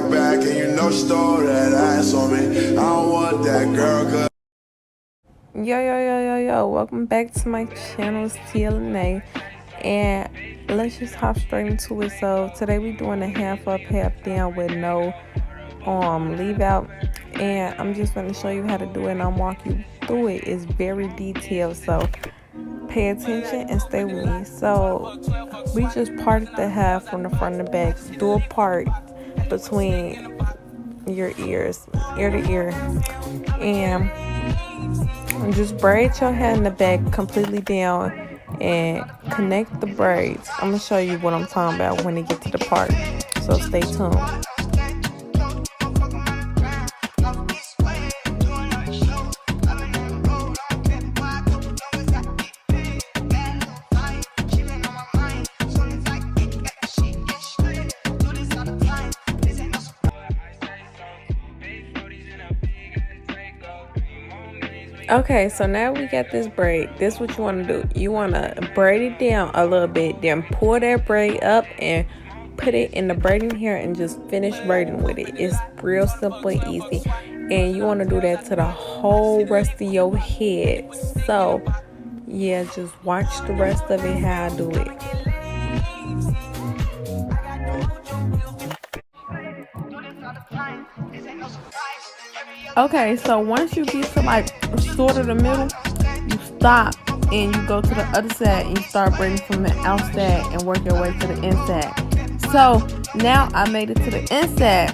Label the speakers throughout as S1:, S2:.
S1: back, and you know she stole that ass on me. I don't want that girl, cause
S2: Yo, welcome back to my channel. It's TLNA, and let's just hop straight into it. So today we're doing a half up, half down with no leave out, and I'm just going to show you how to do it, and I'll walk you through it. It's very detailed, so pay attention and stay with me. So we just parted the half from the front and the back. Do a part between your ears, ear to ear, and just braid your hair in the back completely down and connect the braids. I'm gonna show you what I'm talking about when they get to the part, so stay tuned. Okay, so now we got this braid. This is what you want to do. You want to braid it down a little bit, then pull that braid up and put it in the braiding hair and just finish braiding with it. It's real simple and easy, and you want to do that to the whole rest of your head. So yeah, just watch the rest of it how I do it. Okay, so once you get to like sort of the middle, you stop and you go to the other side and you start braiding from the outside and work your way to the inside. So now I made it to the inside.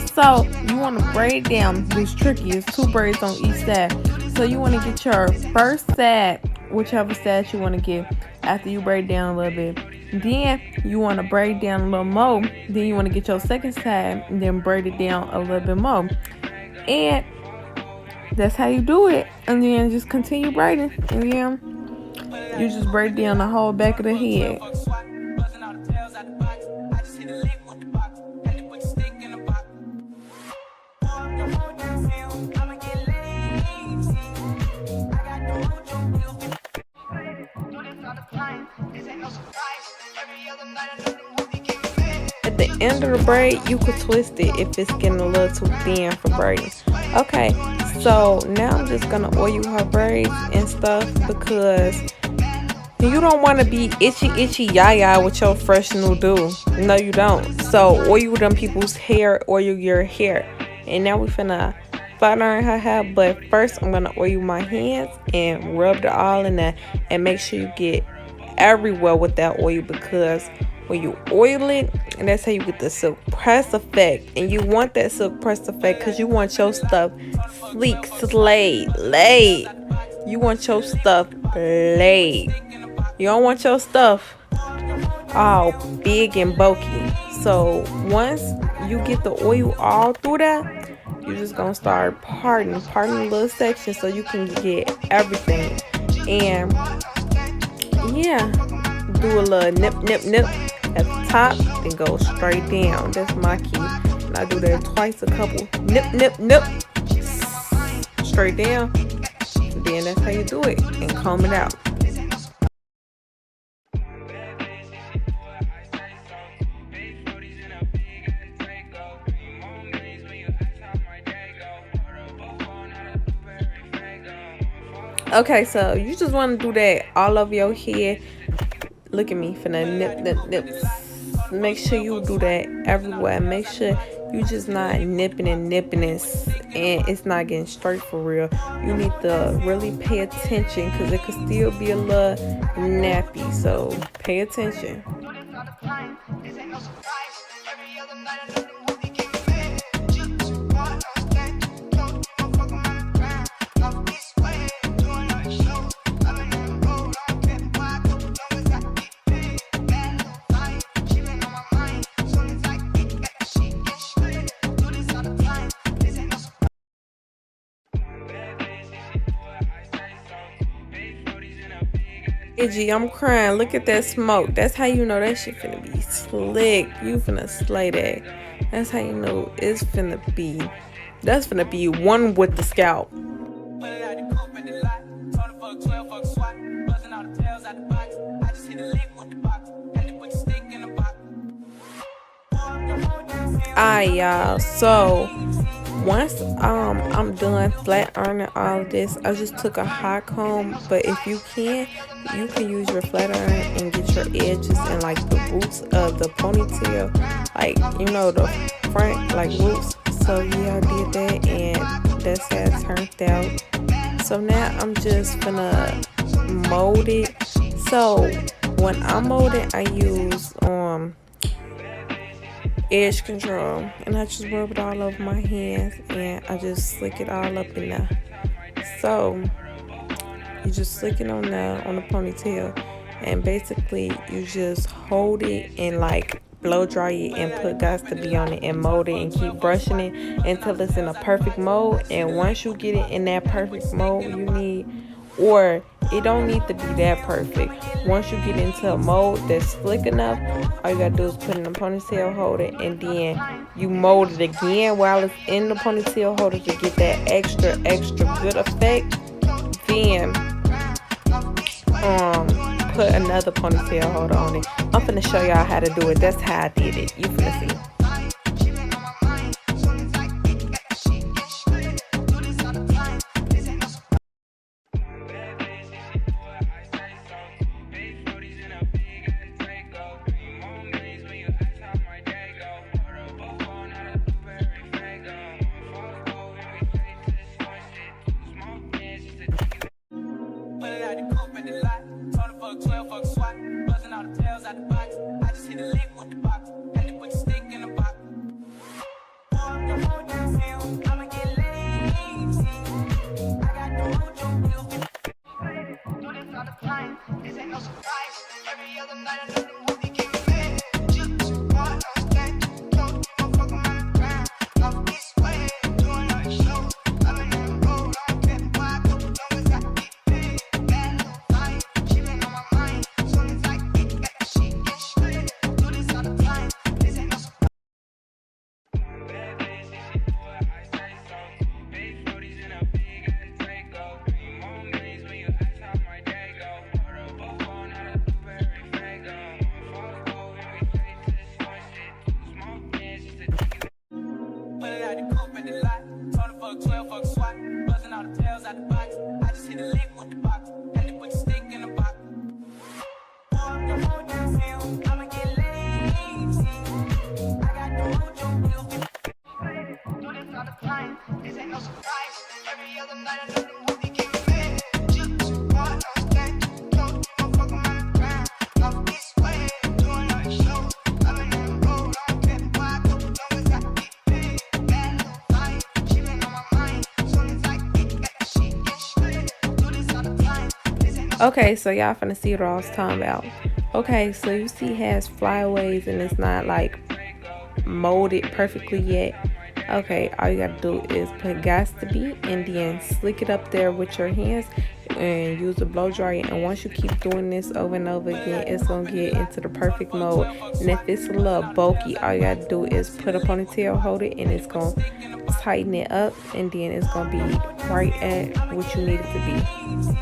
S2: So you want to braid down. It's tricky. It's 2 braids on each side. So you want to get your first side, whichever side you want to get, after you braid down a little bit. Then you want to braid down a little more. Then you want to get your second side and then braid it down a little bit more. And that's how you do it. And then just continue braiding. And then you just braid down the whole back of the head. At the end of the braid, you could twist it if it's getting a little too thin for braiding. Okay, so now I'm just gonna oil her braids and stuff because you don't want to be itchy yaya with your fresh new do. No, you don't. So oil them people's hair, oil your hair. And now we finna flat iron her hair, but first I'm gonna oil my hands and rub it all in there and make sure you get everywhere with that oil, because when you oil it, and that's how you get the silk press effect. And you want that silk press effect because you want your stuff sleek, slayed, laid. You want your stuff laid. You don't want your stuff all big and bulky. So once you get the oil all through that, you're just gonna start parting little sections so you can get everything. And yeah, do a little nip at the top, then go straight down. That's my key. And I do that twice, a couple nip straight down. And then that's how you do it, and comb it out. Okay, so you just want to do that all over your head. Look at me, finna nip. Make sure you do that everywhere. Make sure you just not nipping and it's not getting straight for real. You need to really pay attention because it could still be a little nappy. So pay attention. I'm crying. Look at that smoke. That's how you know that shit finna be slick. You finna slay that. That's how you know it's finna be. That's finna be one with the scalp. Alright, y'all, so once I'm done flat ironing all of this, I just took a hot comb, but if you can use your flat iron and get your edges and like the roots of the ponytail, like the front like roots. So yeah, I did that and that's how it turned out. So now I'm just gonna mold it. So when I mold it, I use edge control, and I just rub it all over my hands and I just slick it all up in there. So you just slick it on the ponytail, and basically you just hold it and like blow dry it and put got to be on it and mold it and keep brushing it until it's in a perfect mold. And once you get it in that perfect mold, or it don't need to be that perfect. Once you get into a mold that's slick enough, all you gotta do is put it in the ponytail holder, and then you mold it again while it's in the ponytail holder to get that extra good effect. Then put another ponytail holder on it. I'm finna show y'all how to do it. That's how I did it. You finna see. Okay, so y'all finna see what I was talking about. Okay, so you see it has flyaways and it's not like molded perfectly yet. Okay, all you gotta do is put gas to be and then slick it up there with your hands and use a blow dryer. And once you keep doing this over and over again, it's gonna get into the perfect mold. And if it's a little bulky, all you gotta do is put a ponytail, hold it, and it's gonna tighten it up, and then it's gonna be right at what you need it to be.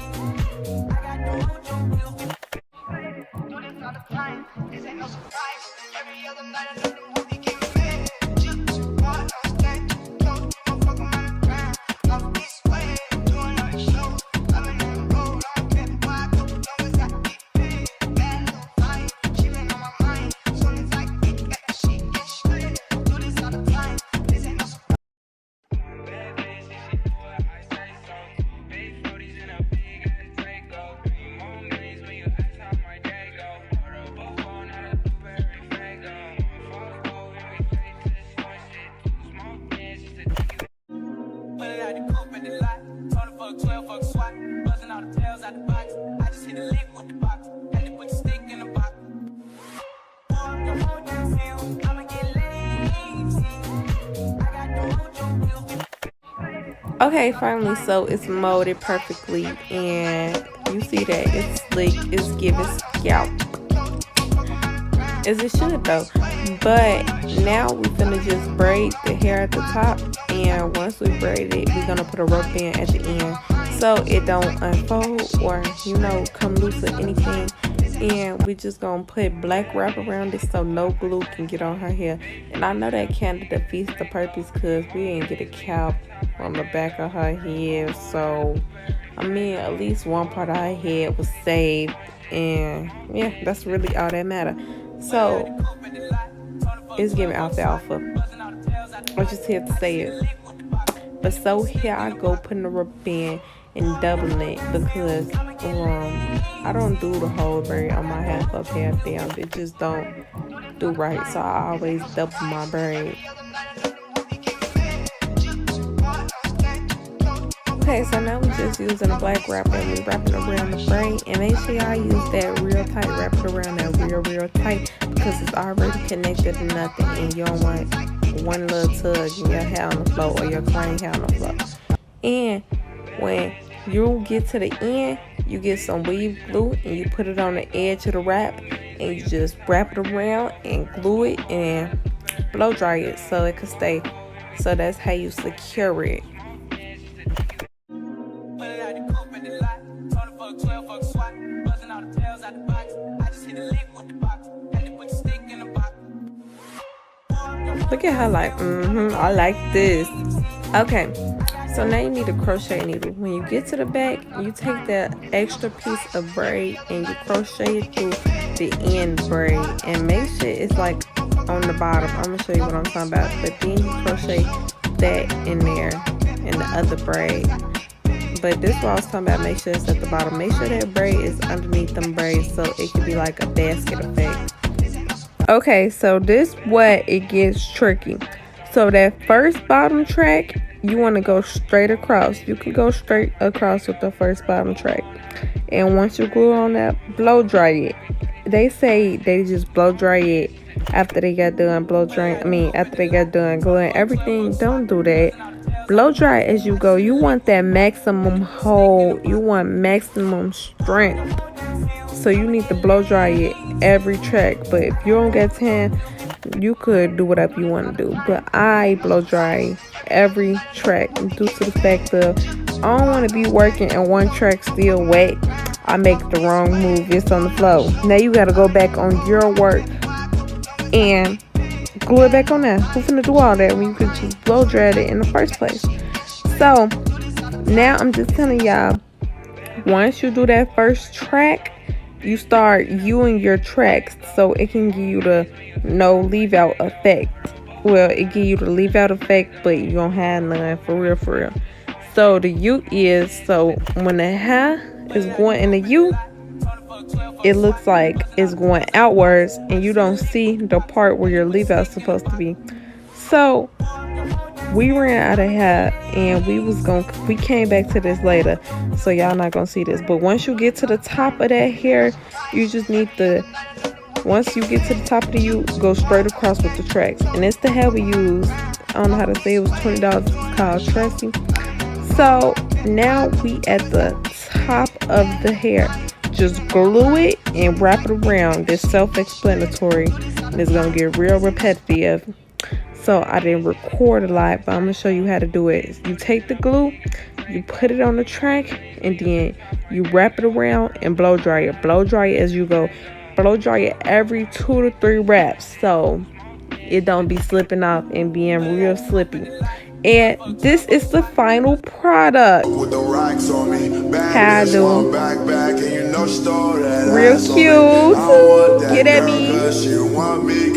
S2: Okay, finally, so it's molded perfectly, and you see that it's slick, it's giving scalp, as it should though. But now we finna just braid the hair at the top, and once we braid it, we're gonna put a rubber band at the end so it don't unfold or come loose or anything. And we just gonna put black wrap around it so no glue can get on her hair. And I know that kind of defeats the purpose because we didn't get a cap on the back of her head. So I mean, at least one part of her head was saved. And yeah, that's really all that matter. So it's giving alfalfa. I just here to say it. But so here I go putting the rubber band and doubling it because I don't do the whole braid on my half up, half down. It just don't do right. So I always double my braid. Okay, so now we're just using a black wrapper and we're wrapping around the braid. And make sure y'all use that real tight, wrap it around that real tight because it's already connected to nothing and you don't want one little tug in your hair on the floor or your client hair on the floor. And when you get to the end, you get some weave glue and you put it on the edge of the wrap and you just wrap it around and glue it and blow dry it so it can stay. So that's how you secure it. Look at her like, I like this. Okay, so now you need a crochet needle. When you get to the back, you take that extra piece of braid and you crochet it through the end braid. And make sure it's like on the bottom. I'm going to show you what I'm talking about. But then you crochet that in there in the other braid. But this is what I was talking about. Make sure it's at the bottom. Make sure that braid is underneath them braids so it can be like a basket effect. Okay, so this what it gets tricky. So that first bottom track, you want to go straight across. You can go straight across with the first bottom track. And once you glue on that, blow dry it. They say they just blow dry it after they got done after they got done gluing everything. Don't do that. Blow dry as you go. You want that maximum hold. You want maximum strength. So you need to blow dry it every track. But if you don't get time, you could do whatever you want to do. But I blow dry every track due to the fact of I don't want to be working and one track still wet. I make the wrong move. It's on the floor. Now you got to go back on your work and glue it back on there. Who's gonna do all that when you could just blow dry it in the first place? So now I'm just telling y'all, once you do that first track, you start viewing your tracks so it can give you the no leave out effect. Well, it give you the leave out effect, but you don't have none for real. So the U is, so when the hair is going in the U, it looks like it's going outwards and you don't see the part where your leave out is supposed to be. So we ran out of hair and we came back to this later, so y'all not gonna see this. But once you get to the top of that hair, you just need once you get to the top of the U, go straight across with the tracks. And it's the hair we use. I don't know how to say it. It was $20. It's called tresse. So now we at the top of the hair. Just glue it and wrap it around. This self-explanatory. It's gonna get real repetitive. So I didn't record a lot, but I'm gonna show you how to do it. You take the glue, you put it on the track, and then you wrap it around and blow dry it. Blow dry it as you go. Blow dry it every 2 to 3 wraps so it don't be slipping off and being real slippy. And this is the final product.
S1: With the rocks on me,
S2: How I do.
S1: back, and you know she stole that
S2: Real
S1: ass on me.
S2: cute.
S1: I want that
S2: Get at
S1: girl
S2: me.
S1: 'cause she want me.